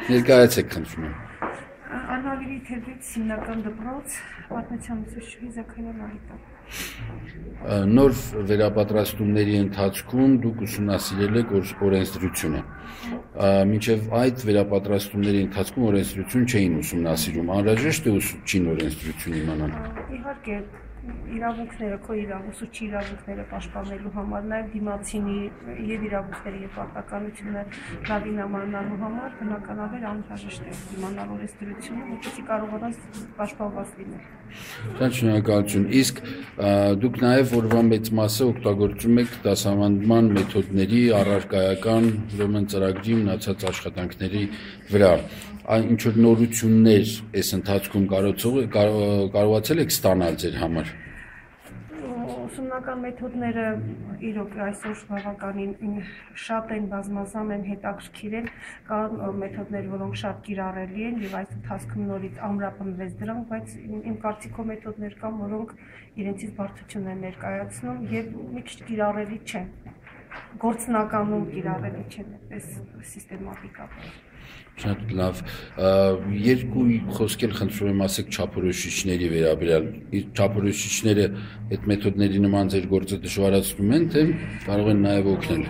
Ներկայացեք խնդրում եմ։ Արհավիրի թերվից հիմնական դպրոց, պատմության ուսուցչուհի Զաքարիա Լարիտա։ Նոր վերապատրաստումների ընթացքում դուք ուսումնասիրել եք օրենսդրությունը։ Մինչև այդ վերապատրաստումների ընթացքում օրենսդրություն չէին ուսումնասիրում, անհրաժեշտ է ուսուցչին օրենսդրություն իմանալ։ Իհարկե, իրավունքները, քո ուսուցչի իրավունքները պաշտպանելու համար, նաև դիմացինի եւ իրավունքները եւ պարտականությունը լավին ամանալու համար բնականաբար անհրաժեշտ է իմանալ օրենսդրությունը, որպեսզի կարողանաս պաշտպանված լինել։ Շնորհակալություն։ Իսկ դուք նաև օրվա մեծ մասը օգտագործում եք դասավանդման մեթոդների առարկայական, ուրեմն ծրագրի մնացած աշխատանքների վրա։ Ինչ որ նորություններ այս ընթացքում կարողացել եք ստանալ ձեր համար։ Ուսումնական մեթոդները իրոք այսօր բավականին շատ են, բազմազան են, հետաքրքիր են, կան մեթոդներ, որոնք շատ կիրառելի են եւ այս ընթացքում նորից ամրապնդվեց դրանք, բայց իմ կարծիքով մեթոդներ կան, որոնք իրենցից բարդություն են ներկայացնում եւ մի քիչ կիրառելի չեն։ Գործնականում կիրառելի չեն այդպես սիստեմատիկապես։ Շատ լավ, երկու խոսքեր խնդրում եմ ասեք չափորոշիչների վերաբերյալ, չափորոշիչները այդ մեթոդների նման ձեր գործը դժվարացնում են, թե կարող են նաև օգնել։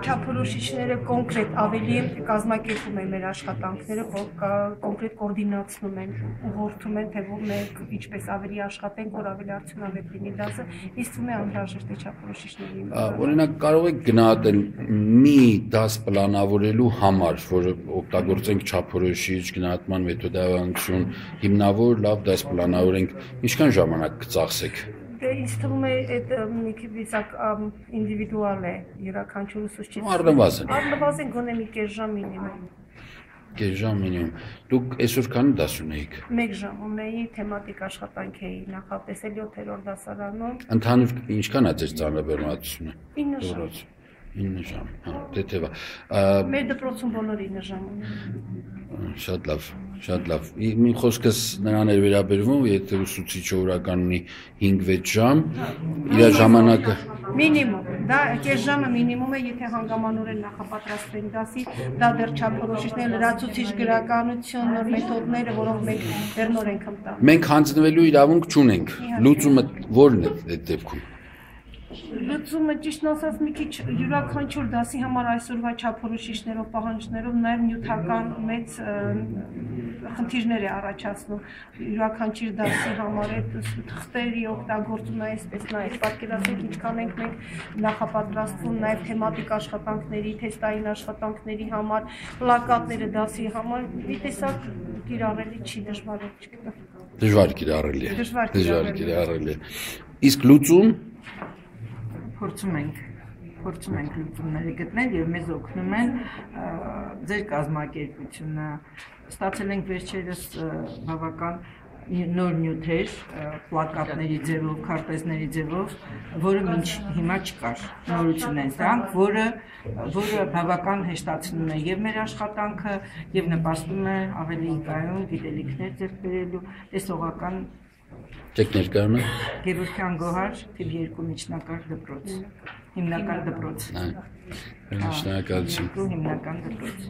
Չափորոշիչները կոնկրետ ավելի կազմակերպում են մեր աշխատանքները, կոնկրետ կոորդինացնում են, ուղղորդում են, թե մենք ինչպես ավելի աշխատենք, որ ավելի արդյունավետ լինի դասը, իսկ թվում է անհրաժեշտ է չափորոշիչների։ Օրինակ կարող եք գնահատել մի դաս պլանավորելու համար, որը օգտագործենք չափորոշիչ, գնահատման մեթոդավորություն, հիմնավոր լավ դաս պլանավորենք, ինչքան ժամանակ կծախսեք։ Ինձ թվում է այդ մի քիչ ինդիվիդուալ է յուրաքանչյուր ուսուցչի։ Առնվազն գոնե մի կես ժամ մինիմում։ Կես ժամ մինիմում։ Դուք այսօր քանի դաս ունեիք։ 1 ժամ ունեի, թեմատիկ աշխատանք էի նախատեսել 7-րդ դասարանում։ Ընդհանուր ինչքան է ձեր ծանրաբեռնվածությունը։ 9 ժամ։ 9 ժամ, թեթև է։ Մեր դպրոցում բոլորը 9 ժամ ունեն։ Շատ լավ, շատ լավ։ Իմ խոսքս նրան էր վերաբերվում, եթե ուսուցիչը օրական ունի 5-6 ժամ, իր ժամանակը մինիմում, դա կես ժամը մինիմում է, եթե հանգամանորեն նախապատրաստվենք դասի, դա դեռ չափորոշիչներ, լրացուցիչ գրականություն, նոր մեթոդները, որոնք մենք դեռ նոր ենք մտա։ Մենք հանձնվելու իրավունք չունենք։ Լուծումը ո՞րն է այդ դեպքում։ Լուծումը ճիշտն ասած մի քիչ յուրաքանչյուր դասի համար այսօրվա չափորոշիչներով, պահանջներով նաև նյութական մեծ խնդիրներ է առաջացնում յուրաքանչյուր դասի համար այդ թղթերի օգտագործումը այսպես նաև պատկերացրեք ինչքան ենք մենք նախապատրաստվում նաև թեմատիկ աշխատանքների, թեստային աշխատանքների համար, պլակատները դասի համար մի տեսակ կիրառելի չի, դժվար է չգիտեմ։ Դժվար կիրառելի է։ Իսկ լուծում փորձում ենք լուծումները գտնել եւ մեզ օգնում են ձեր կազմակերպությունը։ Ստացել ենք վերջերս բավական նոր նյութեր, պլակատների ձևով, քարտեզների ձևով, որը մինչ հիմա չկար, նորություն են սրանք, որը բավական հեշտացնում է եւ մեր աշխատանքը եւ նպաստում է ավելի կայուն գիտելիքներ ձեռք բերելու, տեսողական Եք ներկայանում Գևորգյան Գոհար, թիվ 2 միջնակարգ դպրոց, հիմնական դպրոց։ Շնորհակալություն։ Հիմնական դպրոց։